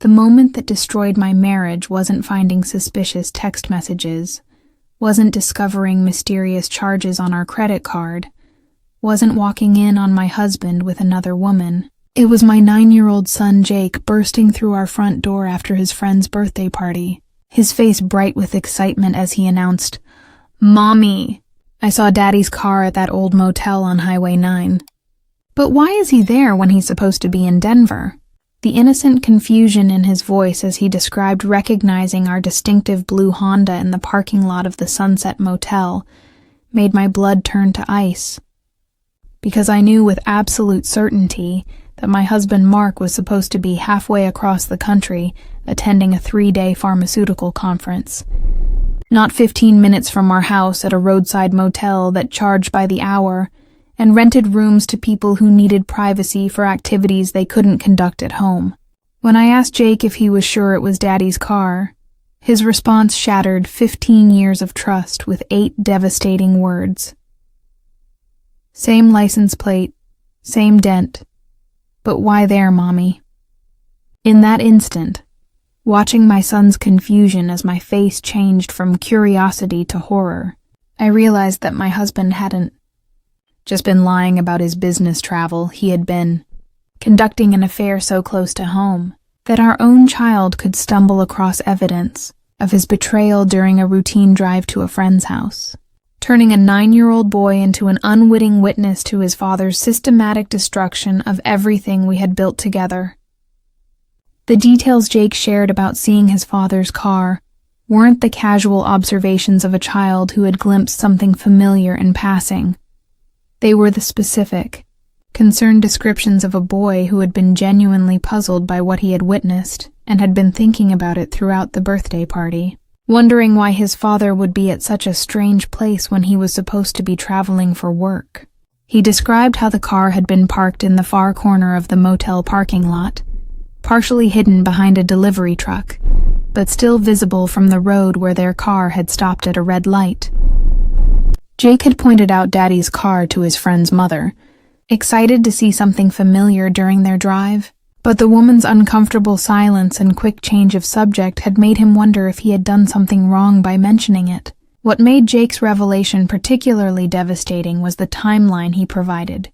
The moment that destroyed my marriage wasn't finding suspicious text messages, wasn't discovering mysterious charges on our credit card, wasn't walking in on my husband with another woman. It was my 9-year-old son Jake bursting through our front door after his friend's birthday party, his face bright with excitement as he announced, "Mommy!" I saw Daddy's car at that old motel on Highway 9. But why is he there when he's supposed to be in Denver? The innocent confusion in his voice as he described recognizing our distinctive blue Honda in the parking lot of the Sunset Motel made my blood turn to ice. Because I knew with absolute certainty that my husband Mark was supposed to be halfway across the country attending a 3-day pharmaceutical conference. Not 15 minutes from our house at a roadside motel that charged by the hour and rented rooms to people who needed privacy for activities they couldn't conduct at home. When I asked Jake if he was sure it was Daddy's car, his response shattered 15 years of trust with 8 devastating words. "Same license plate, same dent, but why there, Mommy?" In that instant, watching my son's confusion as my face changed from curiosity to horror, I realized that my husband hadn't just been lying about his business travel. He had been conducting an affair so close to home that our own child could stumble across evidence of his betrayal during a routine drive to a friend's house, turning a 9-year-old boy into an unwitting witness to his father's systematic destruction of everything we had built together. The details Jake shared about seeing his father's car weren't the casual observations of a child who had glimpsed something familiar in passing. They were the specific, concerned descriptions of a boy who had been genuinely puzzled by what he had witnessed and had been thinking about it throughout the birthday party, wondering why his father would be at such a strange place when he was supposed to be traveling for work. He described how the car had been parked in the far corner of the motel parking lot, partially hidden behind a delivery truck, but still visible from the road where their car had stopped at a red light. Jake had pointed out Daddy's car to his friend's mother, excited to see something familiar during their drive, but the woman's uncomfortable silence and quick change of subject had made him wonder if he had done something wrong by mentioning it. What made Jake's revelation particularly devastating was the timeline he provided.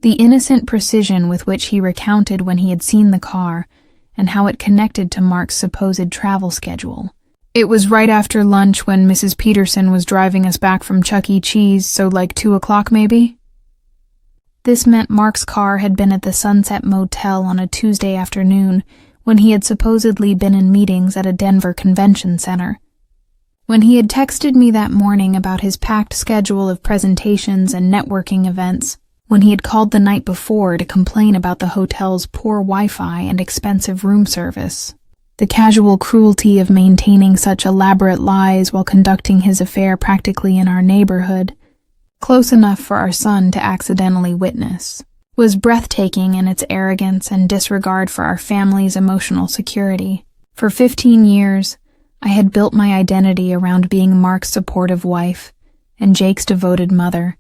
The innocent precision with which he recounted when he had seen the car and how it connected to Mark's supposed travel schedule. "It was right after lunch when Mrs. Peterson was driving us back from Chuck E. Cheese, so like 2 o'clock maybe?" This meant Mark's car had been at the Sunset Motel on a Tuesday afternoon when he had supposedly been in meetings at a Denver convention center. When he had texted me that morning about his packed schedule of presentations and networking events, when he had called the night before to complain about the hotel's poor Wi-Fi and expensive room service, the casual cruelty of maintaining such elaborate lies while conducting his affair practically in our neighborhood, close enough for our son to accidentally witness, was breathtaking in its arrogance and disregard for our family's emotional security. For 15 years, I had built my identity around being Mark's supportive wife and Jake's devoted mother,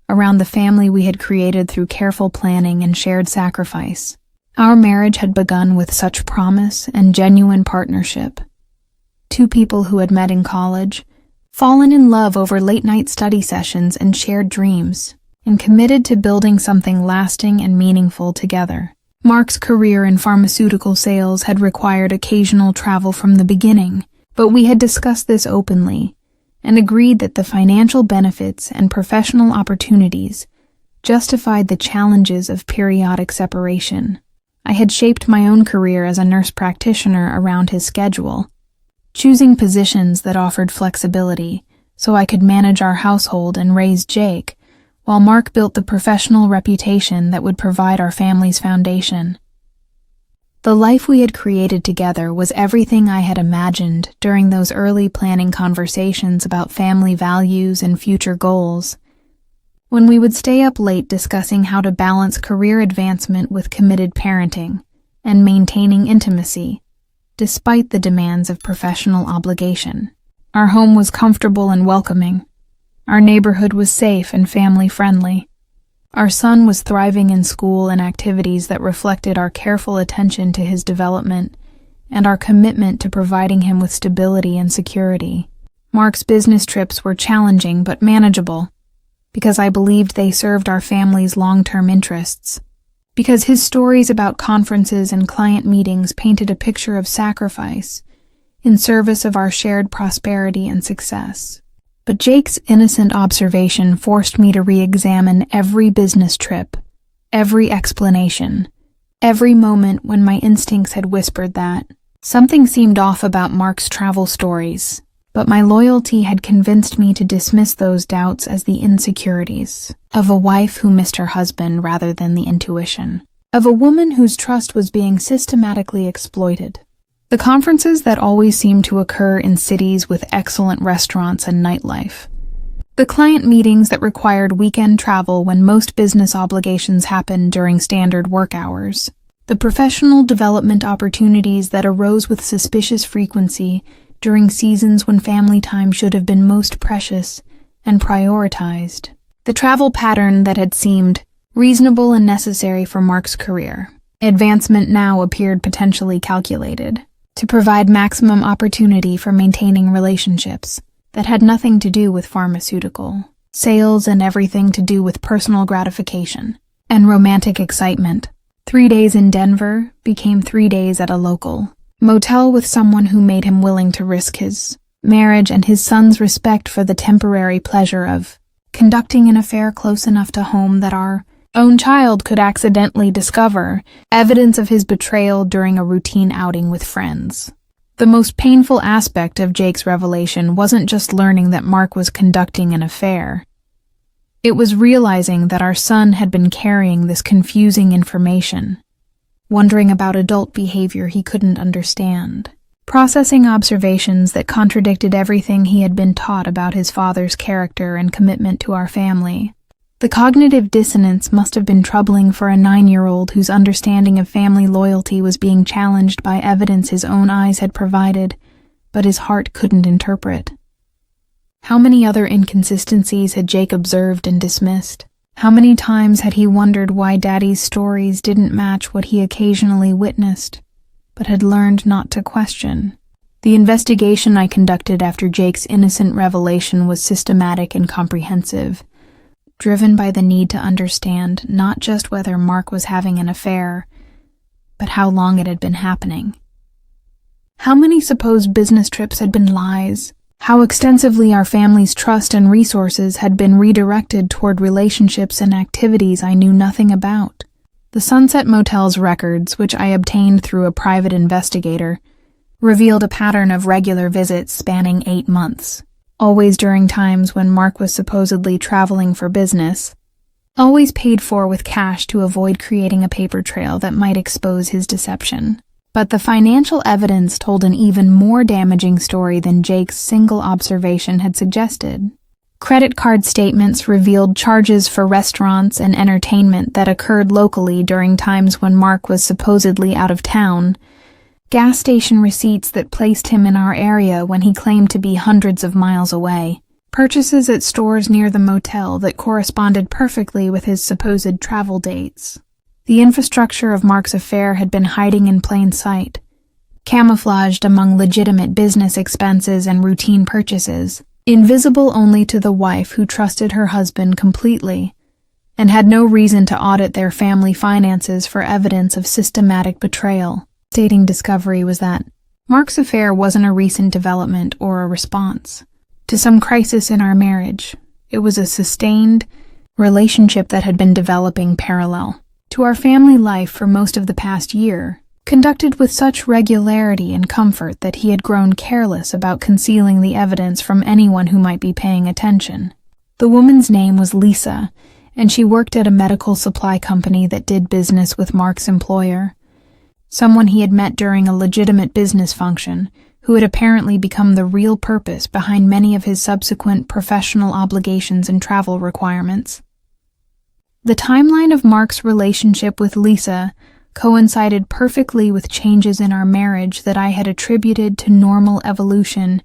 around the family we had created through careful planning and shared sacrifice. Our marriage had begun with such promise and genuine partnership. 2 people who had met in college, fallen in love over late-night study sessions and shared dreams, and committed to building something lasting and meaningful together. Mark's career in pharmaceutical sales had required occasional travel from the beginning, but we had discussed this openly and agreed that the financial benefits and professional opportunities justified the challenges of periodic separation. I had shaped my own career as a nurse practitioner around his schedule, choosing positions that offered flexibility so I could manage our household and raise Jake, while Mark built the professional reputation that would provide our family's foundation. The life we had created together was everything I had imagined during those early planning conversations about family values and future goals, when we would stay up late discussing how to balance career advancement with committed parenting and maintaining intimacy, despite the demands of professional obligation. Our home was comfortable and welcoming. Our neighborhood was safe and family-friendly. Our son was thriving in school and activities that reflected our careful attention to his development and our commitment to providing him with stability and security. Mark's business trips were challenging but manageable because I believed they served our family's long-term interests. Because his stories about conferences and client meetings painted a picture of sacrifice in service of our shared prosperity and success. But Jake's innocent observation forced me to re-examine every business trip, every explanation, every moment when my instincts had whispered that something seemed off about Mark's travel stories, but my loyalty had convinced me to dismiss those doubts as the insecurities of a wife who missed her husband rather than the intuition of a woman whose trust was being systematically exploited. The conferences that always seemed to occur in cities with excellent restaurants and nightlife. The client meetings that required weekend travel when most business obligations happened during standard work hours. The professional development opportunities that arose with suspicious frequency during seasons when family time should have been most precious and prioritized. The travel pattern that had seemed reasonable and necessary for Mark's career. Advancement now appeared potentially calculated to provide maximum opportunity for maintaining relationships that had nothing to do with pharmaceutical sales and everything to do with personal gratification and romantic excitement. 3 days in Denver became 3 days at a local motel with someone who made him willing to risk his marriage and his son's respect for the temporary pleasure of conducting an affair close enough to home that our own child could accidentally discover evidence of his betrayal during a routine outing with friends. The most painful aspect of Jake's revelation wasn't just learning that Mark was conducting an affair. It was realizing that our son had been carrying this confusing information, wondering about adult behavior he couldn't understand, processing observations that contradicted everything he had been taught about his father's character and commitment to our family. The cognitive dissonance must have been troubling for a 9-year-old whose understanding of family loyalty was being challenged by evidence his own eyes had provided, but his heart couldn't interpret. How many other inconsistencies had Jake observed and dismissed? How many times had he wondered why Daddy's stories didn't match what he occasionally witnessed, but had learned not to question? The investigation I conducted after Jake's innocent revelation was systematic and comprehensive, driven by the need to understand not just whether Mark was having an affair, but how long it had been happening. How many supposed business trips had been lies? How extensively our family's trust and resources had been redirected toward relationships and activities I knew nothing about. The Sunset Motel's records, which I obtained through a private investigator, revealed a pattern of regular visits spanning 8 months. Always during times when Mark was supposedly traveling for business, always paid for with cash to avoid creating a paper trail that might expose his deception. But the financial evidence told an even more damaging story than Jake's single observation had suggested. Credit card statements revealed charges for restaurants and entertainment that occurred locally during times when Mark was supposedly out of town, gas station receipts that placed him in our area when he claimed to be hundreds of miles away, purchases at stores near the motel that corresponded perfectly with his supposed travel dates. The infrastructure of Mark's affair had been hiding in plain sight, camouflaged among legitimate business expenses and routine purchases, invisible only to the wife who trusted her husband completely and had no reason to audit their family finances for evidence of systematic betrayal. Dating discovery was that Mark's affair wasn't a recent development or a response to some crisis in our marriage. It was a sustained relationship that had been developing parallel to our family life for most of the past year, conducted with such regularity and comfort that he had grown careless about concealing the evidence from anyone who might be paying attention. The woman's name was Lisa, and she worked at a medical supply company that did business with Mark's employer, someone he had met during a legitimate business function, who had apparently become the real purpose behind many of his subsequent professional obligations and travel requirements. The timeline of Mark's relationship with Lisa coincided perfectly with changes in our marriage that I had attributed to normal evolution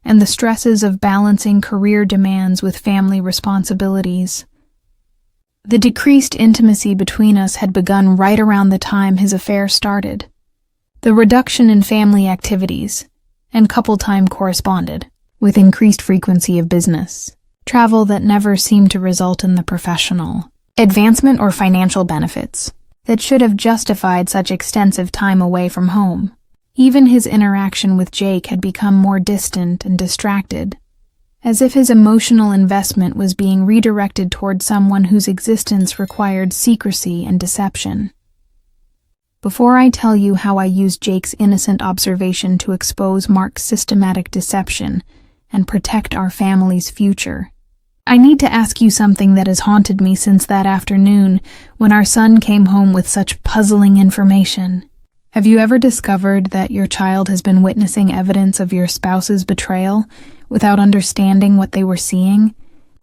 and the stresses of balancing career demands with family responsibilities. The decreased intimacy between us had begun right around the time his affair started. The reduction in family activities and couple time corresponded with increased frequency of business, travel that never seemed to result in the professional advancement or financial benefits that should have justified such extensive time away from home. Even his interaction with Jake had become more distant and distracted, as if his emotional investment was being redirected toward someone whose existence required secrecy and deception. Before I tell you how I used Jake's innocent observation to expose Mark's systematic deception and protect our family's future, I need to ask you something that has haunted me since that afternoon when our son came home with such puzzling information. Have you ever discovered that your child has been witnessing evidence of your spouse's betrayal without understanding what they were seeing,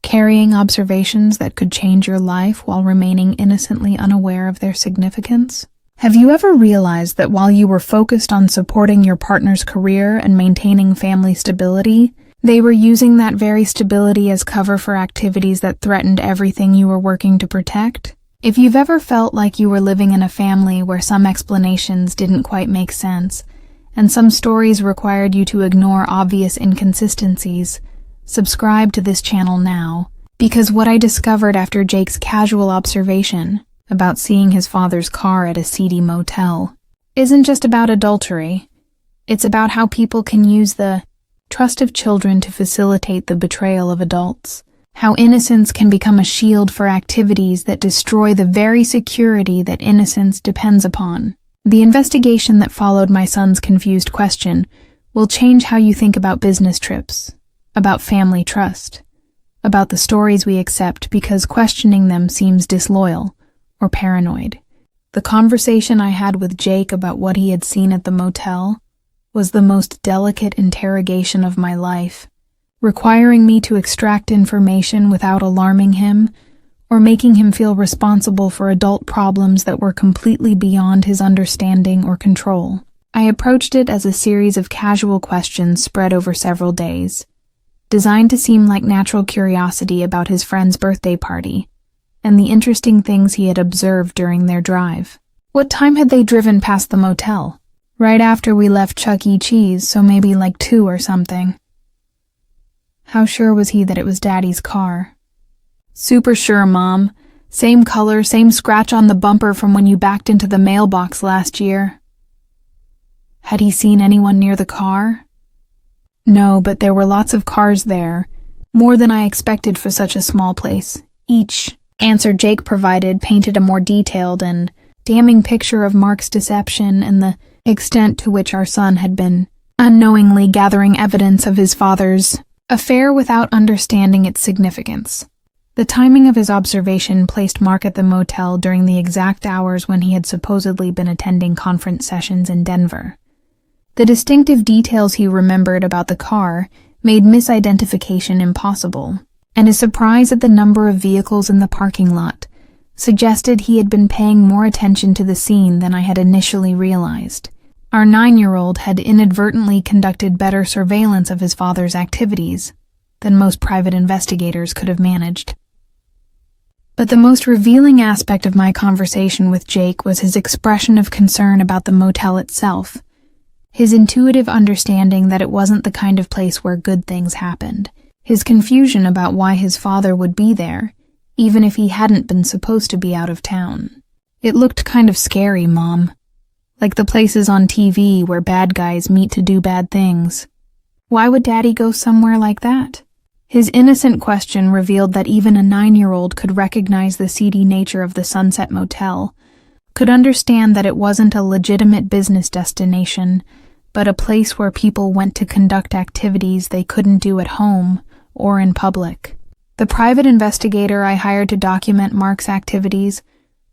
carrying observations that could change your life while remaining innocently unaware of their significance? Have you ever realized that while you were focused on supporting your partner's career and maintaining family stability, they were using that very stability as cover for activities that threatened everything you were working to protect? If you've ever felt like you were living in a family where some explanations didn't quite make sense, and some stories required you to ignore obvious inconsistencies, subscribe to this channel now, because what I discovered after Jake's casual observation about seeing his father's car at a seedy motel isn't just about adultery. It's about how people can use the trust of children to facilitate the betrayal of adults. How innocence can become a shield for activities that destroy the very security that innocence depends upon. The investigation that followed my son's confused question will change how you think about business trips, about family trust, about the stories we accept because questioning them seems disloyal or paranoid. The conversation I had with Jake about what he had seen at the motel was the most delicate interrogation of my life, requiring me to extract information without alarming him or making him feel responsible for adult problems that were completely beyond his understanding or control. I approached it as a series of casual questions spread over several days, designed to seem like natural curiosity about his friend's birthday party and the interesting things he had observed during their drive. What time had they driven past the motel? Right after we left Chuck E. Cheese, so maybe like 2 or something. How sure was he that it was Daddy's car? Super sure, Mom. Same color, same scratch on the bumper from when you backed into the mailbox last year. Had he seen anyone near the car? No, but there were lots of cars there, more than I expected for such a small place. Each answer Jake provided painted a more detailed and damning picture of Mark's deception and the extent to which our son had been unknowingly gathering evidence of his father's affair without understanding its significance. The timing of his observation placed Mark at the motel during the exact hours when he had supposedly been attending conference sessions in Denver. The distinctive details he remembered about the car made misidentification impossible, and his surprise at the number of vehicles in the parking lot suggested he had been paying more attention to the scene than I had initially realized. Our 9-year-old had inadvertently conducted better surveillance of his father's activities than most private investigators could have managed. But the most revealing aspect of my conversation with Jake was his expression of concern about the motel itself, his intuitive understanding that it wasn't the kind of place where good things happened, his confusion about why his father would be there, even if he hadn't been supposed to be out of town. It looked kind of scary, Mom. Like the places on TV where bad guys meet to do bad things. Why would Daddy go somewhere like that? His innocent question revealed that even a 9-year-old could recognize the seedy nature of the Sunset Motel, could understand that it wasn't a legitimate business destination, but a place where people went to conduct activities they couldn't do at home or in public. The private investigator I hired to document Mark's activities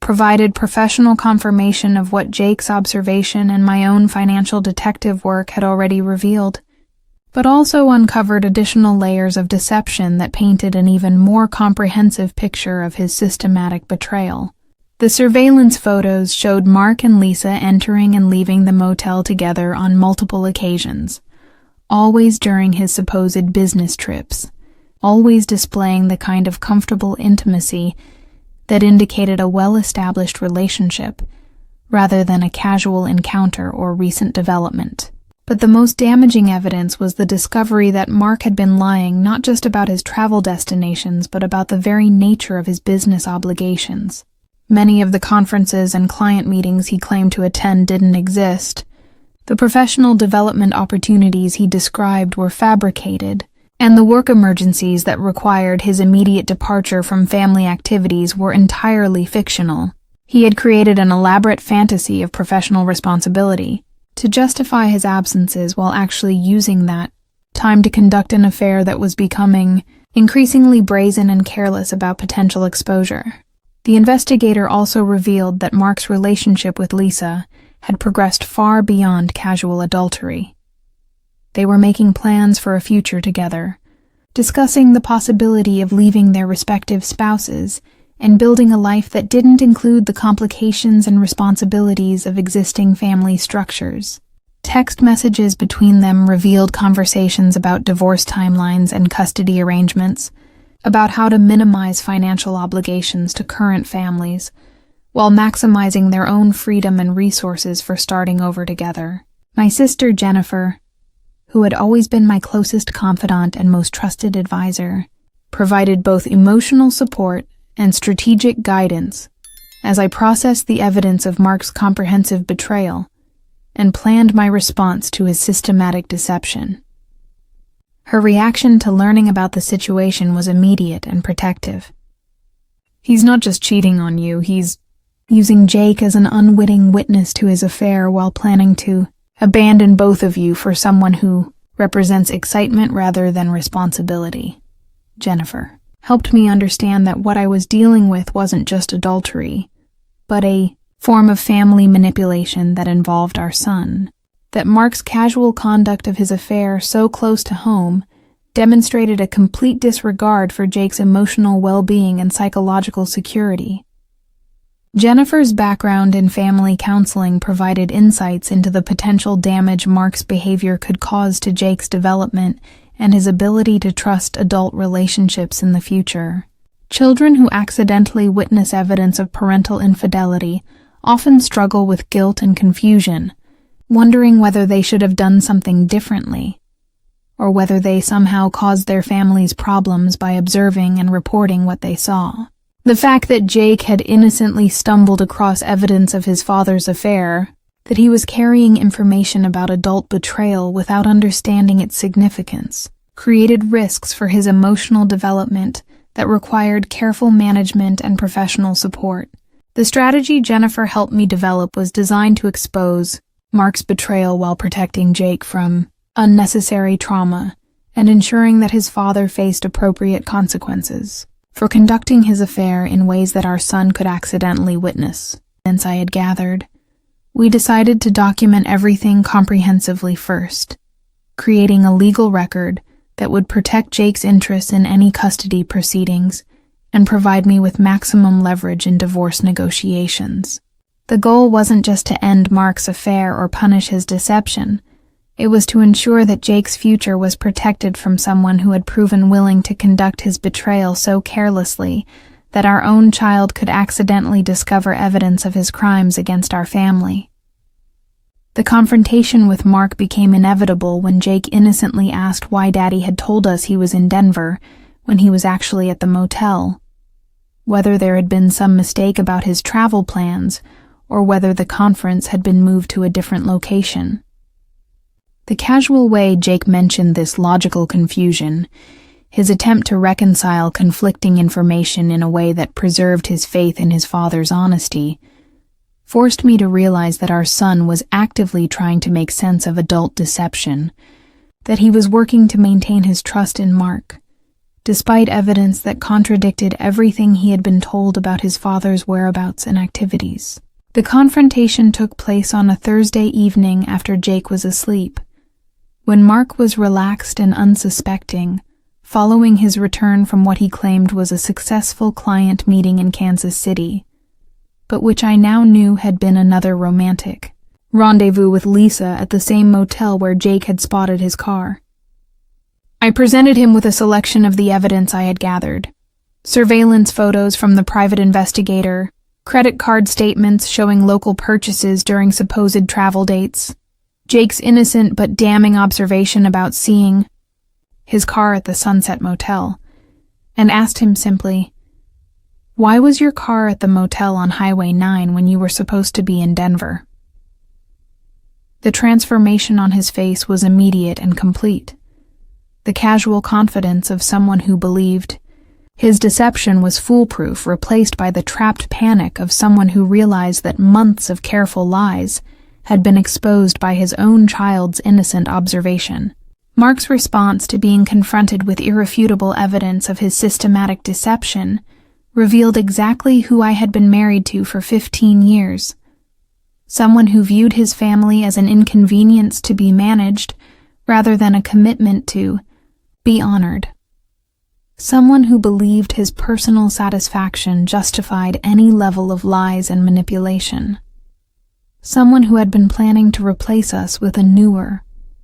provided professional confirmation of what Jake's observation and my own financial detective work had already revealed, but also uncovered additional layers of deception that painted an even more comprehensive picture of his systematic betrayal. The surveillance photos showed Mark and Lisa entering and leaving the motel together on multiple occasions, always during his supposed business trips, always displaying the kind of comfortable intimacy that indicated a well-established relationship rather than a casual encounter or recent development. But the most damaging evidence was the discovery that Mark had been lying not just about his travel destinations, but about the very nature of his business obligations. Many of the conferences and client meetings he claimed to attend didn't exist. The professional development opportunities he described were fabricated, and the work emergencies that required his immediate departure from family activities were entirely fictional. He had created an elaborate fantasy of professional responsibility to justify his absences while actually using that time to conduct an affair that was becoming increasingly brazen and careless about potential exposure. The investigator also revealed that Mark's relationship with Lisa had progressed far beyond casual adultery. They were making plans for a future together, discussing the possibility of leaving their respective spouses and building a life that didn't include the complications and responsibilities of existing family structures. Text messages between them revealed conversations about divorce timelines and custody arrangements, about how to minimize financial obligations to current families, while maximizing their own freedom and resources for starting over together. My sister Jennifer, who had always been my closest confidant and most trusted advisor, provided both emotional support and strategic guidance as I processed the evidence of Mark's comprehensive betrayal and planned my response to his systematic deception. Her reaction to learning about the situation was immediate and protective. "He's not just cheating on you, he's using Jake as an unwitting witness to his affair while planning to abandon both of you for someone who represents excitement rather than responsibility." Jennifer helped me understand that what I was dealing with wasn't just adultery, but a form of family manipulation that involved our son. That Mark's casual conduct of his affair so close to home demonstrated a complete disregard for Jake's emotional well-being and psychological security. Jennifer's background in family counseling provided insights into the potential damage Mark's behavior could cause to Jake's development and his ability to trust adult relationships in the future. Children who accidentally witness evidence of parental infidelity often struggle with guilt and confusion, wondering whether they should have done something differently, or whether they somehow caused their family's problems by observing and reporting what they saw. The fact that Jake had innocently stumbled across evidence of his father's affair, that he was carrying information about adult betrayal without understanding its significance, created risks for his emotional development that required careful management and professional support. The strategy Jennifer helped me develop was designed to expose Mark's betrayal while protecting Jake from unnecessary trauma and ensuring that his father faced appropriate consequences for conducting his affair in ways that our son could accidentally witness. Since I had gathered, we decided to document everything comprehensively first, creating a legal record that would protect Jake's interests in any custody proceedings and provide me with maximum leverage in divorce negotiations. The goal wasn't just to end Mark's affair or punish his deception. It was to ensure that Jake's future was protected from someone who had proven willing to conduct his betrayal so carelessly that our own child could accidentally discover evidence of his crimes against our family. The confrontation with Mark became inevitable when Jake innocently asked why Daddy had told us he was in Denver when he was actually at the motel, whether there had been some mistake about his travel plans or whether the conference had been moved to a different location. The casual way Jake mentioned this logical confusion, his attempt to reconcile conflicting information in a way that preserved his faith in his father's honesty, forced me to realize that our son was actively trying to make sense of adult deception, that he was working to maintain his trust in Mark, despite evidence that contradicted everything he had been told about his father's whereabouts and activities. The confrontation took place on a Thursday evening after Jake was asleep, when Mark was relaxed and unsuspecting, following his return from what he claimed was a successful client meeting in Kansas City, but which I now knew had been another romantic rendezvous with Lisa at the same motel where Jake had spotted his car. I presented him with a selection of the evidence I had gathered, Surveillance photos from the private investigator, credit card statements showing local purchases during supposed travel dates, Jake's innocent but damning observation about seeing his car at the Sunset Motel, and asked him simply, "Why was your car at the motel on Highway 9 when you were supposed to be in Denver?" The transformation on his face was immediate and complete. The casual confidence of someone who believed his deception was foolproof, replaced by the trapped panic of someone who realized that months of careful lies had been exposed by his own child's innocent observation. Mark's response to being confronted with irrefutable evidence of his systematic deception revealed exactly who I had been married to for 15 years. Someone who viewed his family as an inconvenience to be managed rather than a commitment to be honored. Someone who believed his personal satisfaction justified any level of lies and manipulation. Someone who had been planning to replace us with a newer,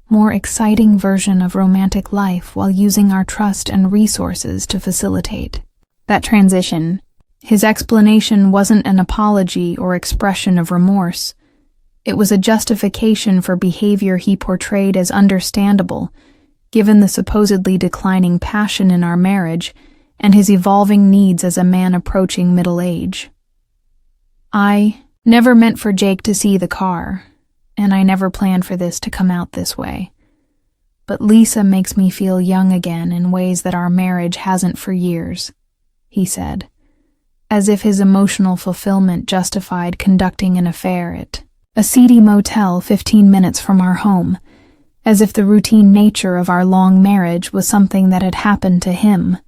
more exciting version of romantic life while using our trust and resources to facilitate that transition. His explanation wasn't an apology or expression of remorse. It was a justification for behavior he portrayed as understandable, given the supposedly declining passion in our marriage and his evolving needs as a man approaching middle age. I never meant for Jake to see the car, and I never planned for this to come out this way. But Lisa makes me feel young again in ways that our marriage hasn't for years, he said, as if his emotional fulfillment justified conducting an affair at a seedy motel 15 minutes from our home, as if the routine nature of our long marriage was something that had happened to him,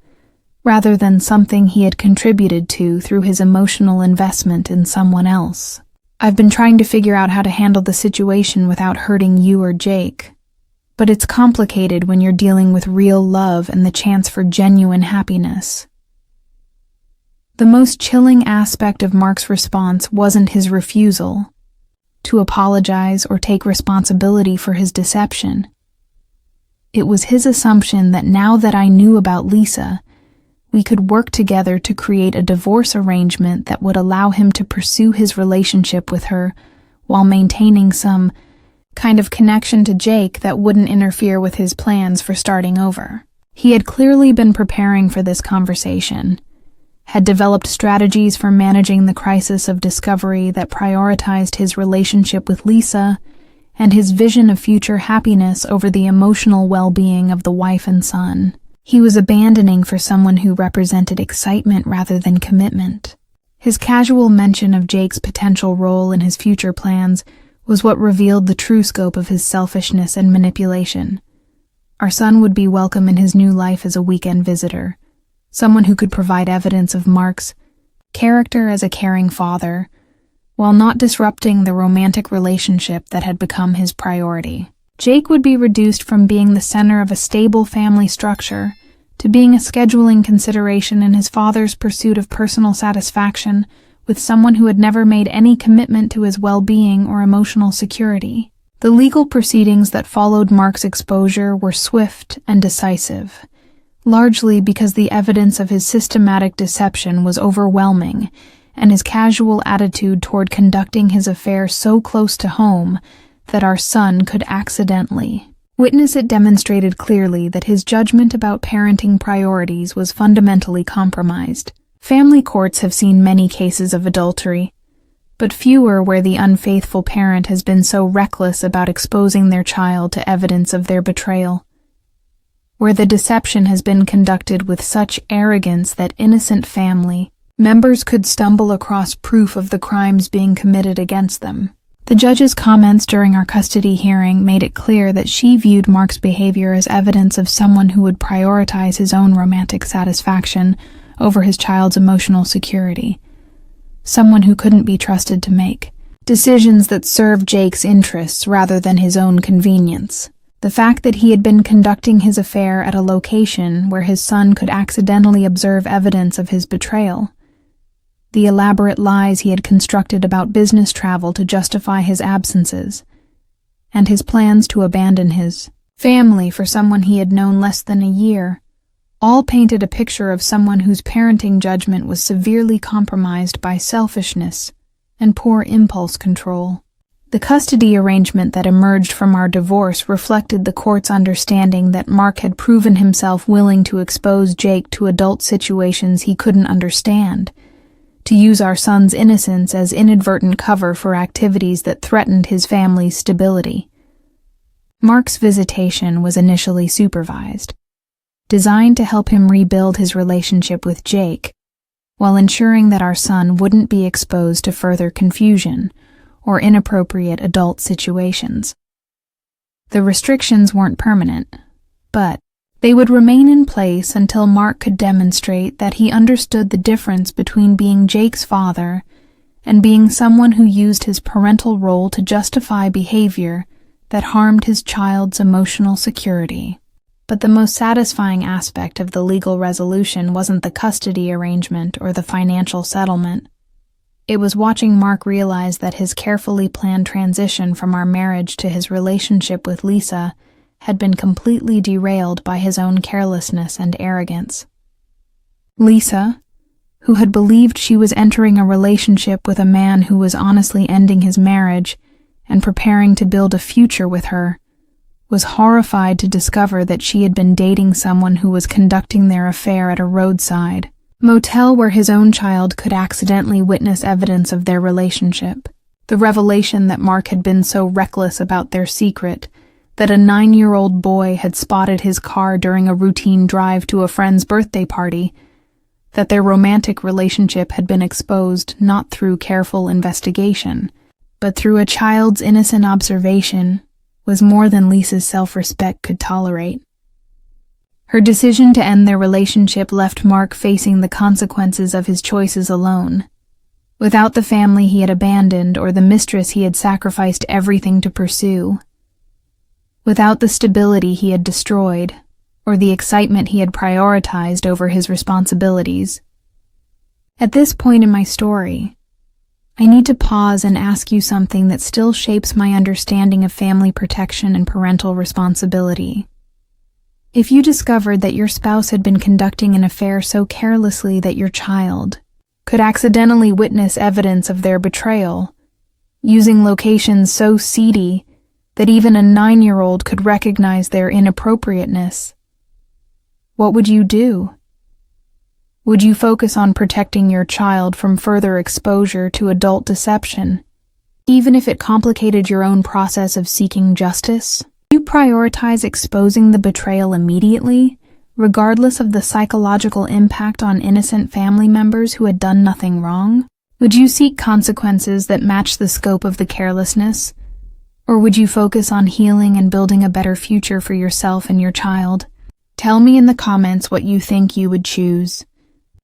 rather than something he had contributed to through his emotional investment in someone else. I've been trying to figure out how to handle the situation without hurting you or Jake, but it's complicated when you're dealing with real love and the chance for genuine happiness. The most chilling aspect of Mark's response wasn't his refusal to apologize or take responsibility for his deception. It was his assumption that now that I knew about Lisa, we could work together to create a divorce arrangement that would allow him to pursue his relationship with her while maintaining some kind of connection to Jake that wouldn't interfere with his plans for starting over. He had clearly been preparing for this conversation, had developed strategies for managing the crisis of discovery that prioritized his relationship with Lisa and his vision of future happiness over the emotional well-being of the wife and son. He was abandoning for someone who represented excitement rather than commitment. His casual mention of Jake's potential role in his future plans was what revealed the true scope of his selfishness and manipulation. Our son would be welcome in his new life as a weekend visitor, someone who could provide evidence of Mark's character as a caring father, while not disrupting the romantic relationship that had become his priority. Jake would be reduced from being the center of a stable family structure to being a scheduling consideration in his father's pursuit of personal satisfaction with someone who had never made any commitment to his well-being or emotional security. The legal proceedings that followed Mark's exposure were swift and decisive, largely because the evidence of his systematic deception was overwhelming and his casual attitude toward conducting his affair so close to home that our son could accidentally witness it demonstrated clearly that his judgment about parenting priorities was fundamentally compromised. Family courts have seen many cases of adultery, but fewer where the unfaithful parent has been so reckless about exposing their child to evidence of their betrayal, where the deception has been conducted with such arrogance that innocent family members could stumble across proof of the crimes being committed against them. The judge's comments during our custody hearing made it clear that she viewed Mark's behavior as evidence of someone who would prioritize his own romantic satisfaction over his child's emotional security, someone who couldn't be trusted to make decisions that served Jake's interests rather than his own convenience. The fact that he had been conducting his affair at a location where his son could accidentally observe evidence of his betrayal, the elaborate lies he had constructed about business travel to justify his absences, and his plans to abandon his family for someone he had known less than a year, all painted a picture of someone whose parenting judgment was severely compromised by selfishness and poor impulse control. The custody arrangement that emerged from our divorce reflected the court's understanding that Mark had proven himself willing to expose Jake to adult situations he couldn't understand, to use our son's innocence as inadvertent cover for activities that threatened his family's stability. Mark's visitation was initially supervised, designed to help him rebuild his relationship with Jake, while ensuring that our son wouldn't be exposed to further confusion or inappropriate adult situations. The restrictions weren't permanent, but they would remain in place until Mark could demonstrate that he understood the difference between being Jake's father and being someone who used his parental role to justify behavior that harmed his child's emotional security. But the most satisfying aspect of the legal resolution wasn't the custody arrangement or the financial settlement. It was watching Mark realize that his carefully planned transition from our marriage to his relationship with Lisa had been completely derailed by his own carelessness and arrogance. Lisa, who had believed she was entering a relationship with a man who was honestly ending his marriage and preparing to build a future with her, was horrified to discover that she had been dating someone who was conducting their affair at a roadside motel where his own child could accidentally witness evidence of their relationship. The revelation that Mark had been so reckless about their secret that a 9-year-old boy had spotted his car during a routine drive to a friend's birthday party, that their romantic relationship had been exposed not through careful investigation, but through a child's innocent observation, was more than Lisa's self-respect could tolerate. Her decision to end their relationship left Mark facing the consequences of his choices alone. Without the family he had abandoned or the mistress he had sacrificed everything to pursue. Without the stability he had destroyed, or the excitement he had prioritized over his responsibilities. At this point in my story, I need to pause and ask you something that still shapes my understanding of family protection and parental responsibility. If you discovered that your spouse had been conducting an affair so carelessly that your child could accidentally witness evidence of their betrayal, using locations so seedy that even a 9-year-old could recognize their inappropriateness, what would you do? Would you focus on protecting your child from further exposure to adult deception, even if it complicated your own process of seeking justice? Would you prioritize exposing the betrayal immediately, regardless of the psychological impact on innocent family members who had done nothing wrong? Would you seek consequences that match the scope of the carelessness? Or would you focus on healing and building a better future for yourself and your child? Tell me in the comments what you think you would choose,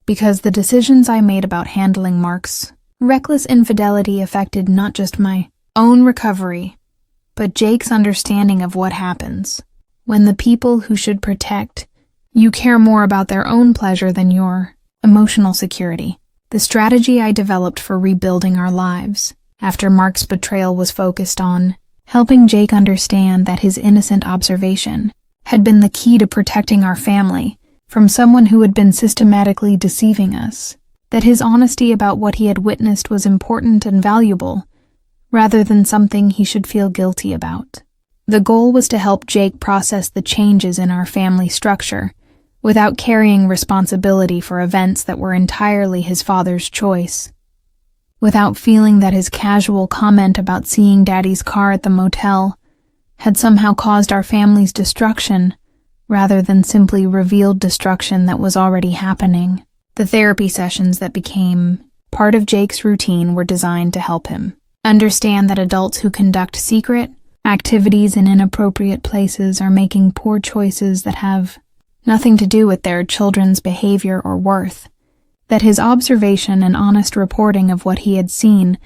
because the decisions I made about handling Mark's reckless infidelity affected not just my own recovery, but Jake's understanding of what happens when the people who should protect you care more about their own pleasure than your emotional security. The strategy I developed for rebuilding our lives after Mark's betrayal was focused on helping Jake understand that his innocent observation had been the key to protecting our family from someone who had been systematically deceiving us, that his honesty about what he had witnessed was important and valuable, rather than something he should feel guilty about. The goal was to help Jake process the changes in our family structure without carrying responsibility for events that were entirely his father's choice, without feeling that his casual comment about seeing Daddy's car at the motel had somehow caused our family's destruction, rather than simply revealed destruction that was already happening. The therapy sessions that became part of Jake's routine were designed to help him understand that adults who conduct secret activities in inappropriate places are making poor choices that have nothing to do with their children's behavior or worth, that his observation and honest reporting of what he had seen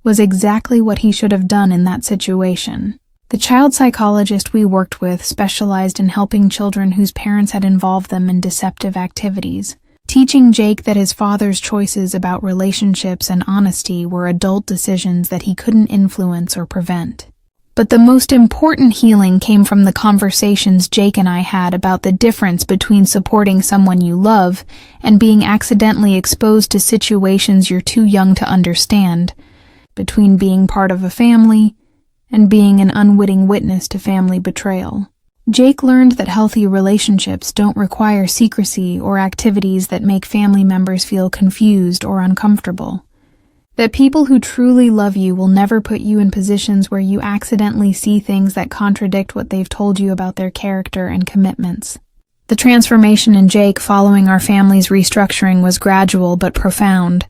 was exactly what he should have done in that situation. The child psychologist we worked with specialized in helping children whose parents had involved them in deceptive activities, teaching Jake that his father's choices about relationships and honesty were adult decisions that he couldn't influence or prevent. But the most important healing came from the conversations Jake and I had about the difference between supporting someone you love and being accidentally exposed to situations you're too young to understand, between being part of a family and being an unwitting witness to family betrayal. Jake learned that healthy relationships don't require secrecy or activities that make family members feel confused or uncomfortable. That people who truly love you will never put you in positions where you accidentally see things that contradict what they've told you about their character and commitments. The transformation in Jake following our family's restructuring was gradual but profound,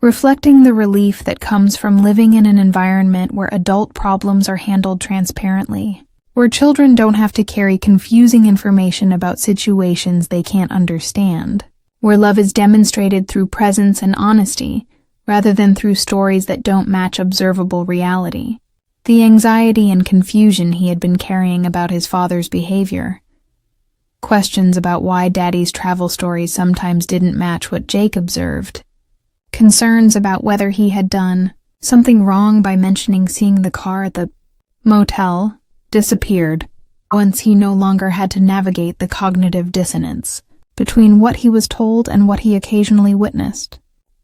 reflecting the relief that comes from living in an environment where adult problems are handled transparently, where children don't have to carry confusing information about situations they can't understand, where love is demonstrated through presence and honesty, rather than through stories that don't match observable reality. The anxiety and confusion he had been carrying about his father's behavior, questions about why Daddy's travel stories sometimes didn't match what Jake observed, concerns about whether he had done something wrong by mentioning seeing the car at the motel, disappeared once he no longer had to navigate the cognitive dissonance between what he was told and what he occasionally witnessed.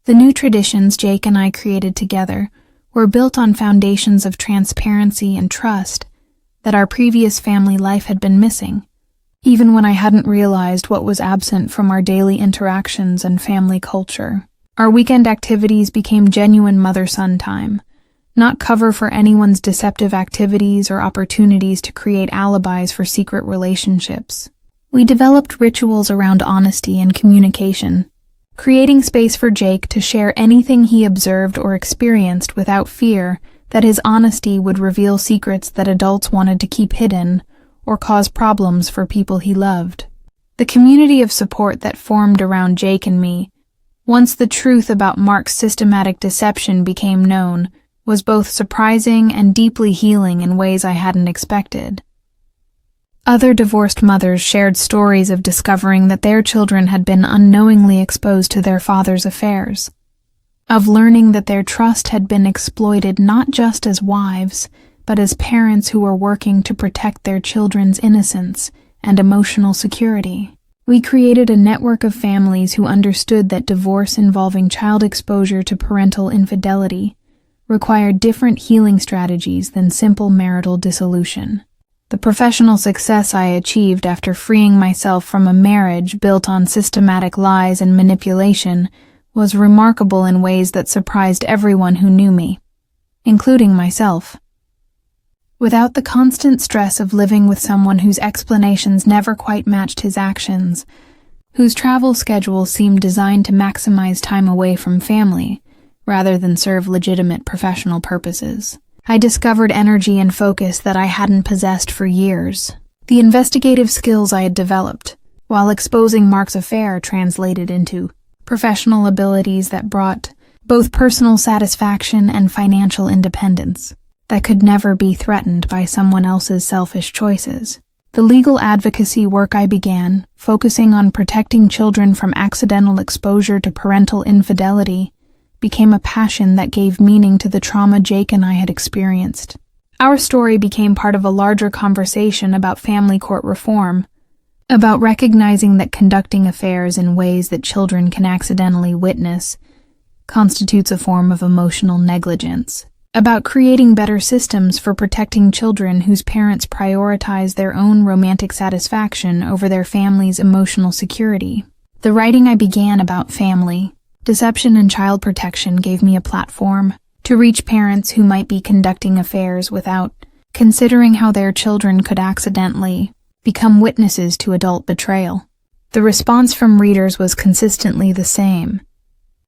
The new traditions Jake and I created together were built on foundations of transparency and trust that our previous family life had been missing, even when I hadn't realized what was absent from our daily interactions and family culture. Our weekend activities became genuine mother-son time, not cover for anyone's deceptive activities or opportunities to create alibis for secret relationships. We developed rituals around honesty and communication, creating space for Jake to share anything he observed or experienced without fear that his honesty would reveal secrets that adults wanted to keep hidden or cause problems for people he loved. The community of support that formed around Jake and me, once the truth about Mark's systematic deception became known, was both surprising and deeply healing in ways I hadn't expected. Other divorced mothers shared stories of discovering that their children had been unknowingly exposed to their father's affairs, of learning that their trust had been exploited not just as wives, but as parents who were working to protect their children's innocence and emotional security. We created a network of families who understood that divorce involving child exposure to parental infidelity required different healing strategies than simple marital dissolution. The professional success I achieved after freeing myself from a marriage built on systematic lies and manipulation was remarkable in ways that surprised everyone who knew me, including myself. Without the constant stress of living with someone whose explanations never quite matched his actions, whose travel schedule seemed designed to maximize time away from family, rather than serve legitimate professional purposes, I discovered energy and focus that I hadn't possessed for years. The investigative skills I had developed, while exposing Mark's affair, translated into professional abilities that brought both personal satisfaction and financial independence that could never be threatened by someone else's selfish choices. The legal advocacy work I began, focusing on protecting children from accidental exposure to parental infidelity, became a passion that gave meaning to the trauma Jake and I had experienced. Our story became part of a larger conversation about family court reform, about recognizing that conducting affairs in ways that children can accidentally witness constitutes a form of emotional negligence, about creating better systems for protecting children whose parents prioritize their own romantic satisfaction over their family's emotional security. The writing I began about family, deception and child protection gave me a platform to reach parents who might be conducting affairs without considering how their children could accidentally become witnesses to adult betrayal. The response from readers was consistently the same.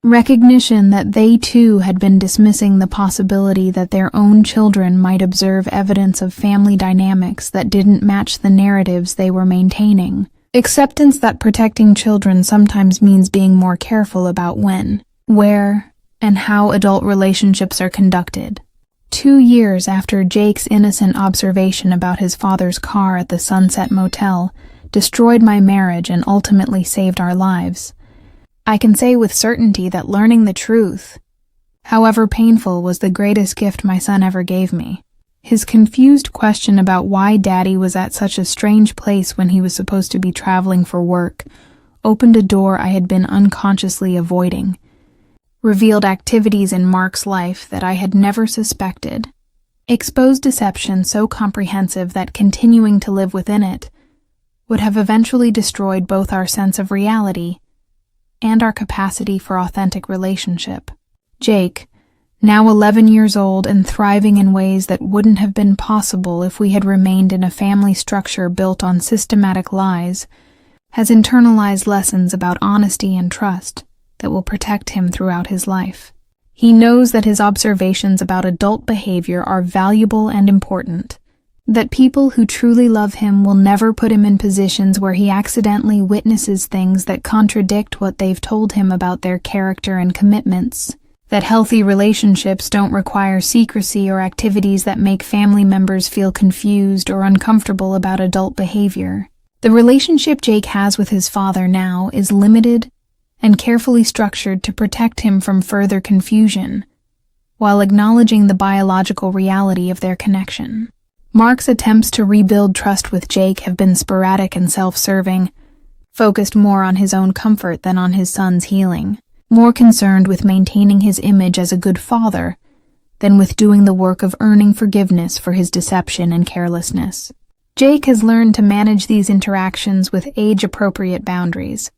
Recognition that they too had been dismissing the possibility that their own children might observe evidence of family dynamics that didn't match the narratives they were maintaining. Acceptance that protecting children sometimes means being more careful about when, where, and how adult relationships are conducted. 2 years after Jake's innocent observation about his father's car at the Sunset Motel destroyed my marriage and ultimately saved our lives, I can say with certainty that learning the truth, however painful, was the greatest gift my son ever gave me. His confused question about why Daddy was at such a strange place when he was supposed to be traveling for work opened a door I had been unconsciously avoiding, revealed activities in Mark's life that I had never suspected, exposed deception so comprehensive that continuing to live within it would have eventually destroyed both our sense of reality and our capacity for authentic relationship. Jake, now 11 years old and thriving in ways that wouldn't have been possible if we had remained in a family structure built on systematic lies, has internalized lessons about honesty and trust that will protect him throughout his life. He knows that his observations about adult behavior are valuable and important, that people who truly love him will never put him in positions where he accidentally witnesses things that contradict what they've told him about their character and commitments, that healthy relationships don't require secrecy or activities that make family members feel confused or uncomfortable about adult behavior. The relationship Jake has with his father now is limited and carefully structured to protect him from further confusion, while acknowledging the biological reality of their connection. Mark's attempts to rebuild trust with Jake have been sporadic and self-serving, focused more on his own comfort than on his son's healing, more concerned with maintaining his image as a good father than with doing the work of earning forgiveness for his deception and carelessness. Jake has learned to manage these interactions with age-appropriate boundaries,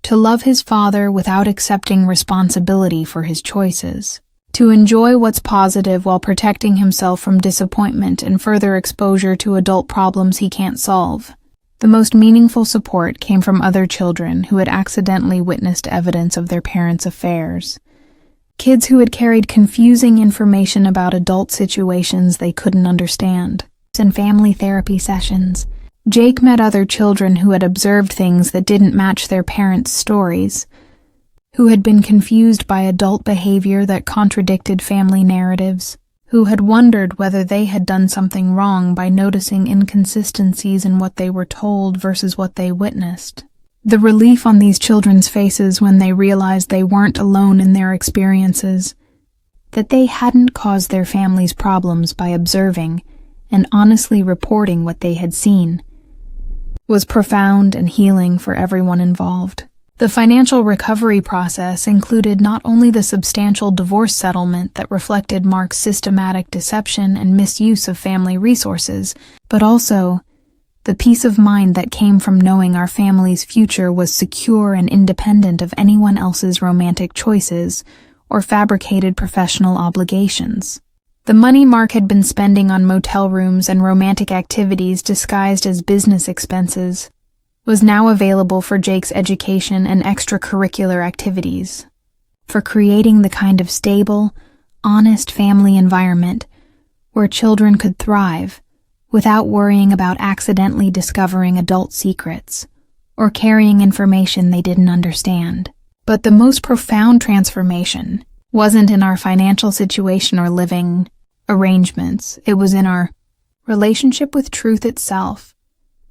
to love his father without accepting responsibility for his choices, to enjoy what's positive while protecting himself from disappointment and further exposure to adult problems he can't solve. The most meaningful support came from other children who had accidentally witnessed evidence of their parents' affairs. Kids who had carried confusing information about adult situations they couldn't understand. In family therapy sessions, Jake met other children who had observed things that didn't match their parents' stories, who had been confused by adult behavior that contradicted family narratives, who had wondered whether they had done something wrong by noticing inconsistencies in what they were told versus what they witnessed. The relief on these children's faces when they realized they weren't alone in their experiences, that they hadn't caused their family's problems by observing and honestly reporting what they had seen, was profound and healing for everyone involved. The financial recovery process included not only the substantial divorce settlement that reflected Mark's systematic deception and misuse of family resources, but also the peace of mind that came from knowing our family's future was secure and independent of anyone else's romantic choices or fabricated professional obligations. The money Mark had been spending on motel rooms and romantic activities disguised as business expenses was now available for Jake's education and extracurricular activities, for creating the kind of stable, honest family environment where children could thrive without worrying about accidentally discovering adult secrets or carrying information they didn't understand. But the most profound transformation wasn't in our financial situation or living arrangements. It was in our relationship with truth itself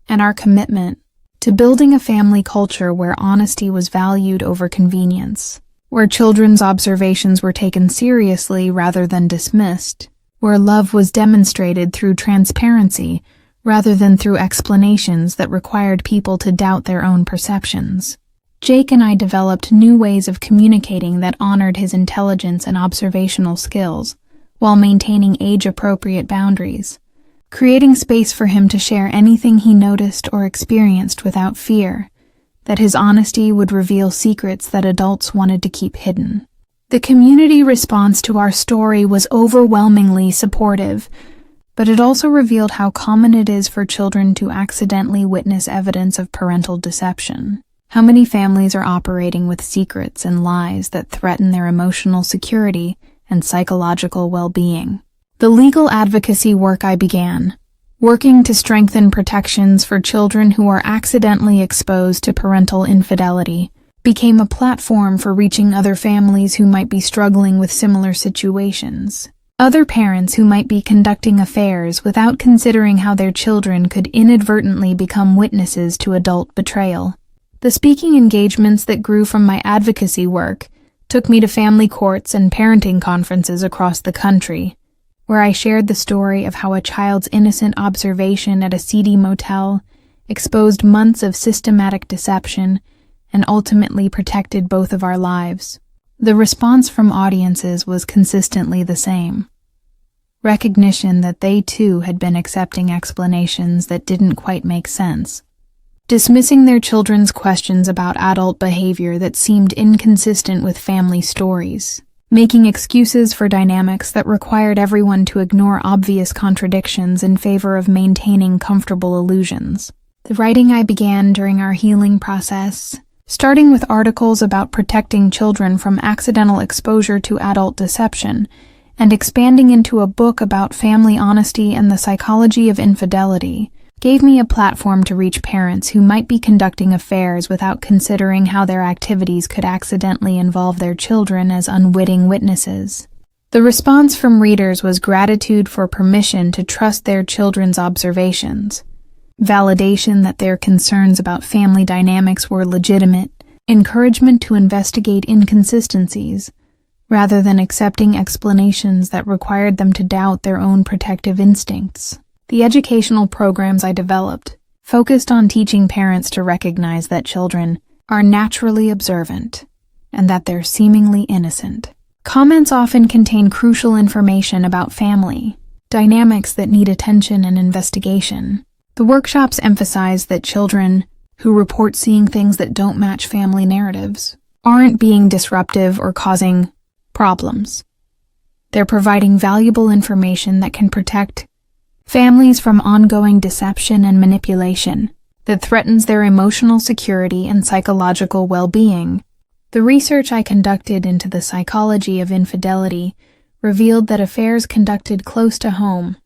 and our commitment to building a family culture where honesty was valued over convenience, where children's observations were taken seriously rather than dismissed, where love was demonstrated through transparency rather than through explanations that required people to doubt their own perceptions. Jake and I developed new ways of communicating that honored his intelligence and observational skills, while maintaining age-appropriate boundaries, creating space for him to share anything he noticed or experienced without fear that his honesty would reveal secrets that adults wanted to keep hidden. The community response to our story was overwhelmingly supportive, but it also revealed how common it is for children to accidentally witness evidence of parental deception. How many families are operating with secrets and lies that threaten their emotional security and psychological well-being. The legal advocacy work I began, working to strengthen protections for children who are accidentally exposed to parental infidelity, became a platform for reaching other families who might be struggling with similar situations. Other parents who might be conducting affairs without considering how their children could inadvertently become witnesses to adult betrayal. The speaking engagements that grew from my advocacy work took me to family courts and parenting conferences across the country, where I shared the story of how a child's innocent observation at a seedy motel exposed months of systematic deception and ultimately protected both of our lives. The response from audiences was consistently the same. Recognition that they too had been accepting explanations that didn't quite make sense, dismissing their children's questions about adult behavior that seemed inconsistent with family stories, making excuses for dynamics that required everyone to ignore obvious contradictions in favor of maintaining comfortable illusions. The writing I began during our healing process, starting with articles about protecting children from accidental exposure to adult deception, and expanding into a book about family honesty and the psychology of infidelity, gave me a platform to reach parents who might be conducting affairs without considering how their activities could accidentally involve their children as unwitting witnesses. The response from readers was gratitude for permission to trust their children's observations, validation that their concerns about family dynamics were legitimate, encouragement to investigate inconsistencies, rather than accepting explanations that required them to doubt their own protective instincts. The educational programs I developed focused on teaching parents to recognize that children are naturally observant and that they're seemingly innocent. Comments often contain crucial information about family dynamics that need attention and investigation. The workshops emphasize that children who report seeing things that don't match family narratives aren't being disruptive or causing problems. They're providing valuable information that can protect families from ongoing deception and manipulation that threatens their emotional security and psychological well-being. The research I conducted into the psychology of infidelity revealed that affairs conducted close to home,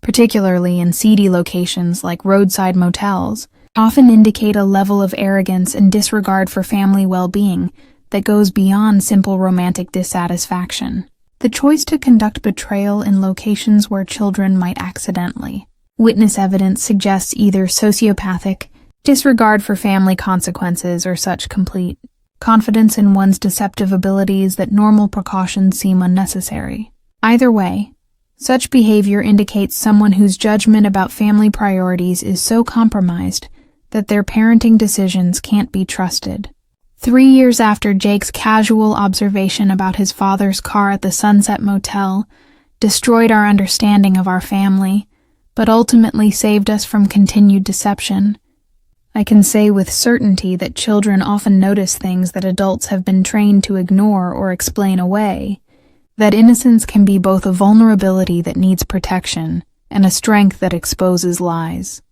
particularly in seedy locations like roadside motels, often indicate a level of arrogance and disregard for family well-being that goes beyond simple romantic dissatisfaction. The choice to conduct betrayal in locations where children might accidentally witness evidence suggests either sociopathic disregard for family consequences or such complete confidence in one's deceptive abilities that normal precautions seem unnecessary. Either way, such behavior indicates someone whose judgment about family priorities is so compromised that their parenting decisions can't be trusted. 3 years after Jake's casual observation about his father's car at the Sunset Motel destroyed our understanding of our family, but ultimately saved us from continued deception, I can say with certainty that children often notice things that adults have been trained to ignore or explain away, that innocence can be both a vulnerability that needs protection and a strength that exposes lies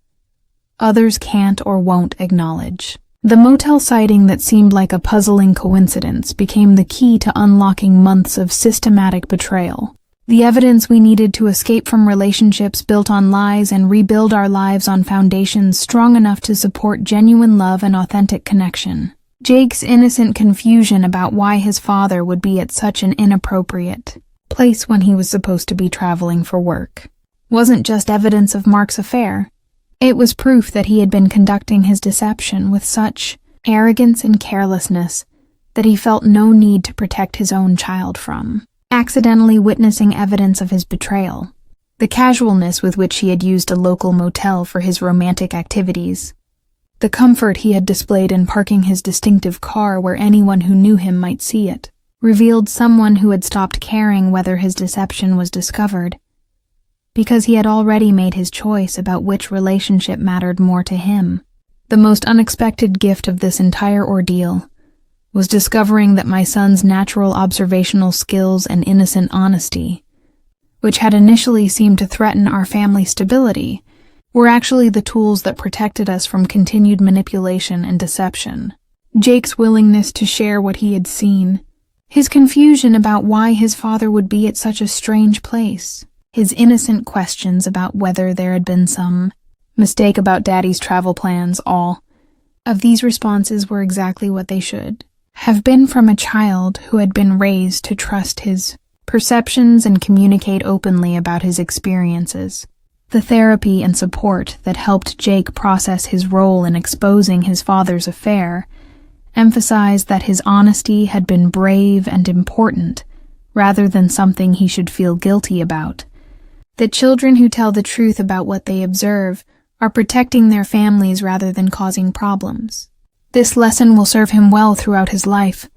others can't or won't acknowledge. The motel sighting that seemed like a puzzling coincidence became the key to unlocking months of systematic betrayal, the evidence we needed to escape from relationships built on lies and rebuild our lives on foundations strong enough to support genuine love and authentic connection. Jake's innocent confusion about why his father would be at such an inappropriate place when he was supposed to be traveling for work wasn't just evidence of Mark's affair. It was proof that he had been conducting his deception with such arrogance and carelessness that he felt no need to protect his own child from accidentally witnessing evidence of his betrayal. The casualness with which he had used a local motel for his romantic activities, the comfort he had displayed in parking his distinctive car where anyone who knew him might see it, revealed someone who had stopped caring whether his deception was discovered, because he had already made his choice about which relationship mattered more to him. The most unexpected gift of this entire ordeal was discovering that my son's natural observational skills and innocent honesty, which had initially seemed to threaten our family stability, were actually the tools that protected us from continued manipulation and deception. Jake's willingness to share what he had seen, his confusion about why his father would be at such a strange place, his innocent questions about whether there had been some mistake about Daddy's travel plans, all of these responses were exactly what they should have been from a child who had been raised to trust his perceptions and communicate openly about his experiences. The therapy and support that helped Jake process his role in exposing his father's affair emphasized that his honesty had been brave and important rather than something he should feel guilty about, that children who tell the truth about what they observe are protecting their families rather than causing problems. This lesson will serve him well throughout his life,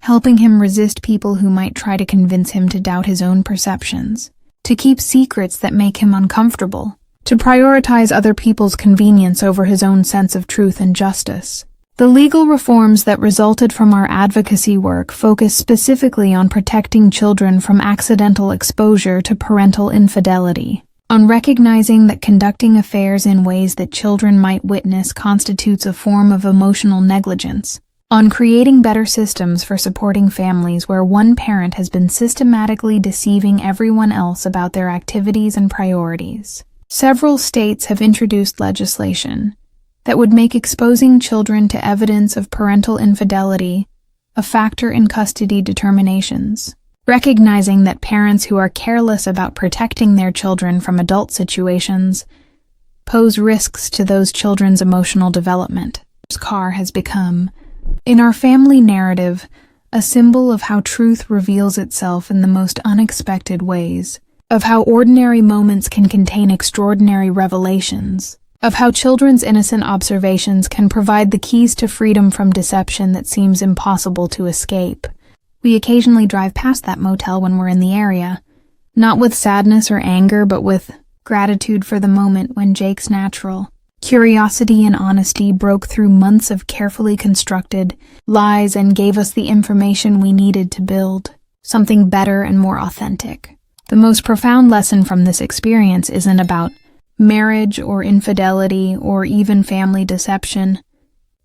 helping him resist people who might try to convince him to doubt his own perceptions, to keep secrets that make him uncomfortable, to prioritize other people's convenience over his own sense of truth and justice. The legal reforms that resulted from our advocacy work focus specifically on protecting children from accidental exposure to parental infidelity, on recognizing that conducting affairs in ways that children might witness constitutes a form of emotional negligence, on creating better systems for supporting families where one parent has been systematically deceiving everyone else about their activities and priorities. Several states have introduced legislation that would make exposing children to evidence of parental infidelity a factor in custody determinations, recognizing that parents who are careless about protecting their children from adult situations pose risks to those children's emotional development. This car has become, in our family narrative, a symbol of how truth reveals itself in the most unexpected ways, of how ordinary moments can contain extraordinary revelations, of how children's innocent observations can provide the keys to freedom from deception that seems impossible to escape. We occasionally drive past that motel when we're in the area, not with sadness or anger, but with gratitude for the moment when Jake's natural curiosity and honesty broke through months of carefully constructed lies and gave us the information we needed to build something better and more authentic. The most profound lesson from this experience isn't about marriage or infidelity or even family deception.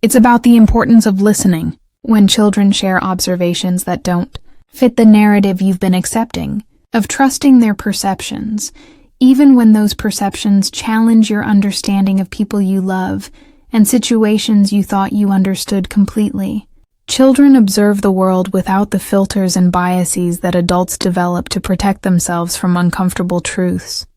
It's about the importance of listening when children share observations that don't fit the narrative you've been accepting, of trusting their perceptions, even when those perceptions challenge your understanding of people you love and situations you thought you understood completely. Children observe the world without the filters and biases that adults develop to protect themselves from uncomfortable truths,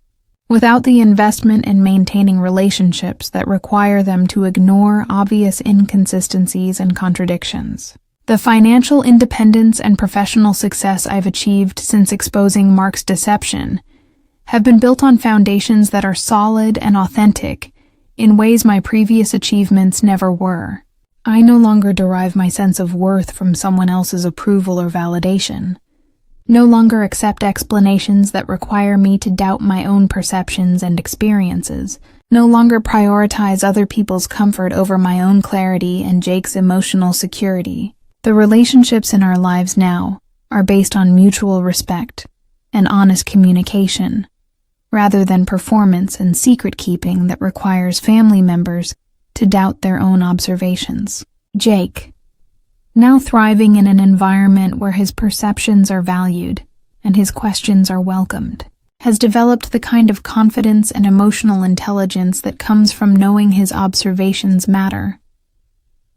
without the investment in maintaining relationships that require them to ignore obvious inconsistencies and contradictions. The financial independence and professional success I've achieved since exposing Mark's deception have been built on foundations that are solid and authentic in ways my previous achievements never were. I no longer derive my sense of worth from someone else's approval or validation, no longer accept explanations that require me to doubt my own perceptions and experiences, no longer prioritize other people's comfort over my own clarity and Jake's emotional security. The relationships in our lives now are based on mutual respect and honest communication, rather than performance and secret-keeping that requires family members to doubt their own observations. Jake, now thriving in an environment where his perceptions are valued and his questions are welcomed, has developed the kind of confidence and emotional intelligence that comes from knowing his observations matter,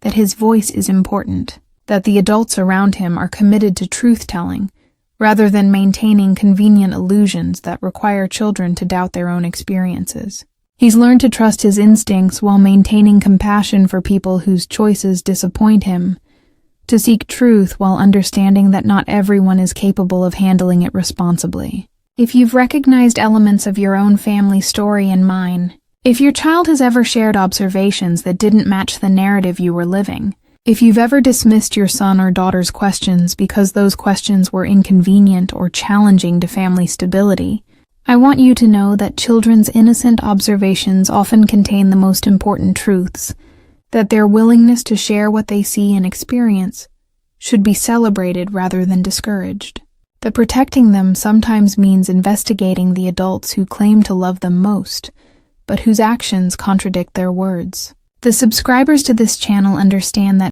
that his voice is important, that the adults around him are committed to truth-telling, rather than maintaining convenient illusions that require children to doubt their own experiences. He's learned to trust his instincts while maintaining compassion for people whose choices disappoint him, to seek truth while understanding that not everyone is capable of handling it responsibly. If you've recognized elements of your own family story in mine, if your child has ever shared observations that didn't match the narrative you were living, if you've ever dismissed your son or daughter's questions because those questions were inconvenient or challenging to family stability, I want you to know that children's innocent observations often contain the most important truths, that their willingness to share what they see and experience should be celebrated rather than discouraged, that protecting them sometimes means investigating the adults who claim to love them most, but whose actions contradict their words. The subscribers to this channel understand that